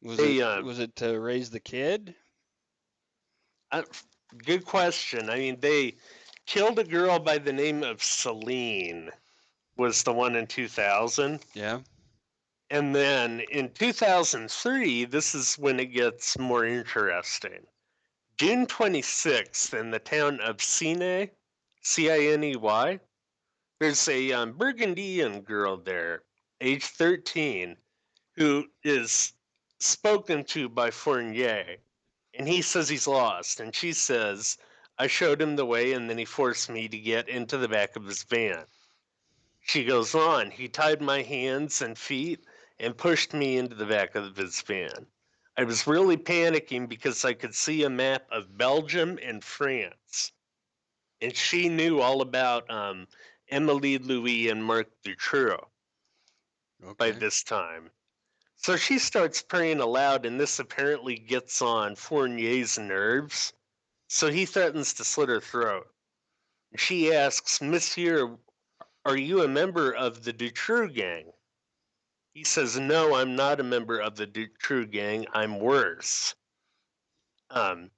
They Was it to raise the kid? uh, good question. I mean, they killed a girl by the name of Celine, was the one in 2000. Yeah. And then in 2003, this is when it gets more interesting. June 26th, in the town of Ciney, Ciney, there's a Burgundian girl there, age 13, who is spoken to by Fournier. And he says he's lost. And she says, I showed him the way, and then he forced me to get into the back of his van. She goes on, he tied my hands and feet and pushed me into the back of his van. I was really panicking because I could see a map of Belgium and France. And she knew all about Emily Louis and Marc Dutroux by Okay. this time. So she starts praying aloud, and this apparently gets on Fournier's nerves. So he threatens to slit her throat. She asks, Monsieur, are you a member of the Dutroux gang? He says, No, I'm not a member of the Dutroux gang. I'm worse. Um,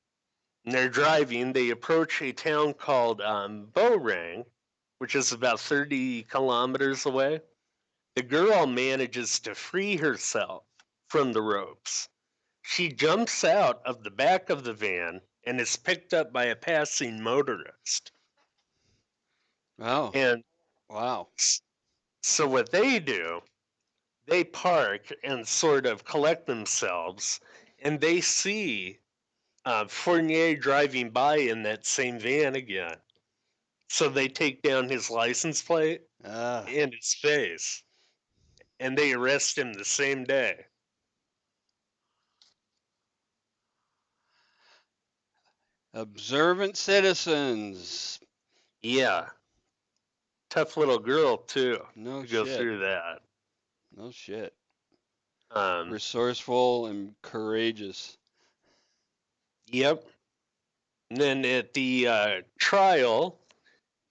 and they're driving. They approach a town called Beaurang, which is about 30 kilometers away. The girl manages to free herself from the ropes. She jumps out of the back of the van and is picked up by a passing motorist. Oh, And wow. so what they do, they park and sort of collect themselves, and they see Fournier driving by in that same van again. So they take down his license plate Ah, and his face, and they arrest him the same day. observant citizens. Yeah, tough little girl too No to go shit. through that. No shit. Um, Resourceful and courageous. yep. And then at the trial,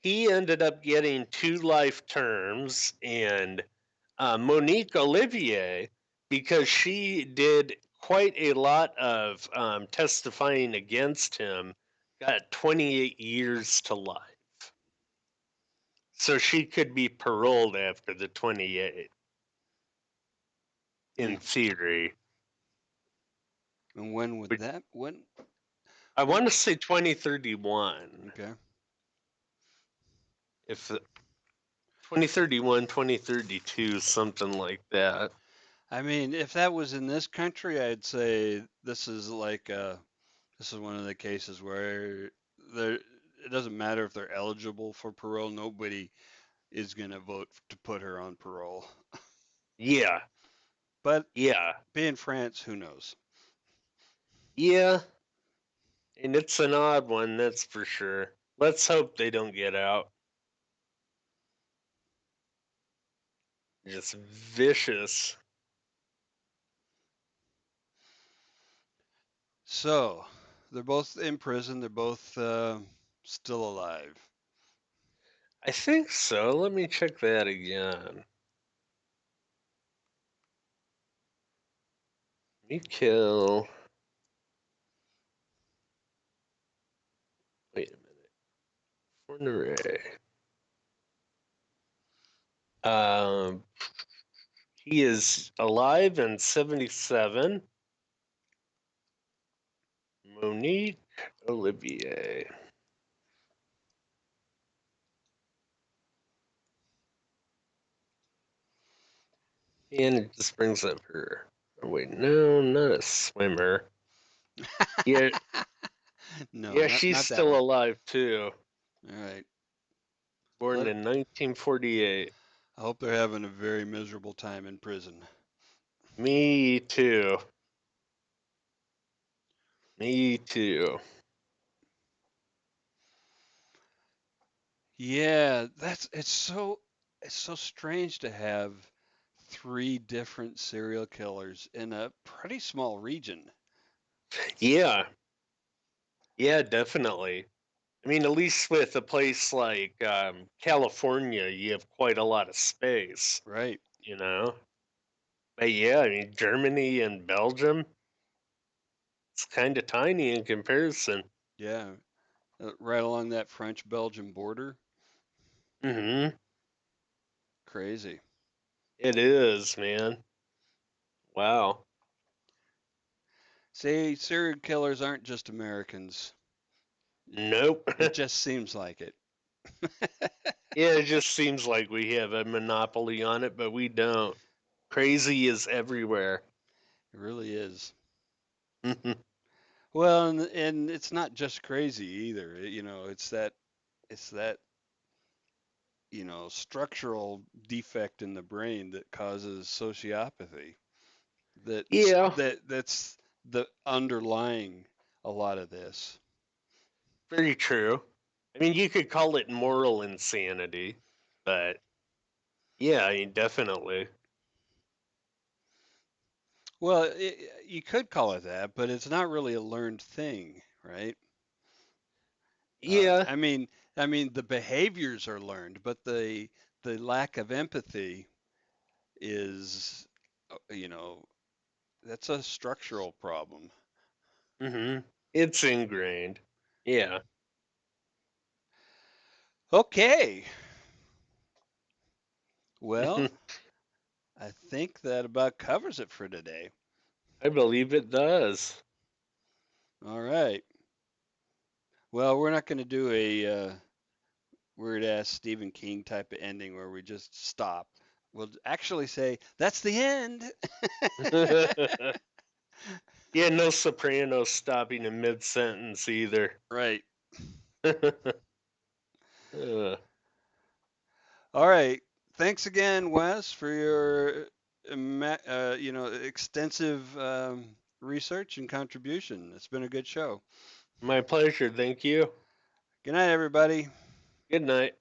he ended up getting 2 life terms, and Monique Olivier, because she did quite a lot of testifying against him, got 28 years to life. So she could be paroled after the 28, in theory. And when would that? When? I want to say 2031. Okay. If 2031, 2032, something like that. I mean, if that was in this country, I'd say this is one of the cases where there it doesn't matter if they're eligible for parole. Nobody is going to vote to put her on parole. Yeah, But yeah, being France, who knows? yeah. And it's an odd one, that's for sure. Let's hope they don't get out. Just vicious. So they're both in prison. They're both still alive. I think so. Let me check that again. Michel. Wait a minute. Fourniret. Um, he is alive and 77. Monique Olivier. And it just brings up her. Oh, wait, no, not a swimmer. Yeah, No, yeah, not she's not that still one. alive too. All right. Born Let in 1948. I hope they're having a very miserable time in prison. Me too. Me too. Yeah, it's so strange to have three different serial killers in a pretty small region. Yeah, yeah, definitely. I mean, at least with a place like California, you have quite a lot of space, Right. you know? But yeah, I mean, Germany and Belgium, it's kind of tiny in comparison. Yeah. Right along that French-Belgian border. Hmm. Crazy. It is, man. Wow. See, serial killers aren't just Americans. Nope. It just seems like it. Yeah, it just seems like we have a monopoly on it, but we don't. Crazy is everywhere. It really is. Well, and it's not just crazy either. It's that, structural defect in the brain that causes sociopathy. Yeah, That's the underlying a lot of this. very true. I mean, you could call it moral insanity, but yeah, I mean, definitely. Well, you could call it that, but it's not really a learned thing, right? Yeah. I mean, the behaviors are learned, but the lack of empathy is, uh, you know, that's a structural problem. Hmm. It's ingrained. Yeah. Okay, well, I think that about covers it for today. I believe it does. All right. Well, we're not going to do a weird ass Stephen King type of ending where we just stop. We'll actually say that's the end. Yeah, no Sopranos stopping in mid sentence either. Right. Uh, All right. Thanks again, Wes, for your extensive research and contribution. It's been a good show. my pleasure. Thank you. Good night, everybody. Good night.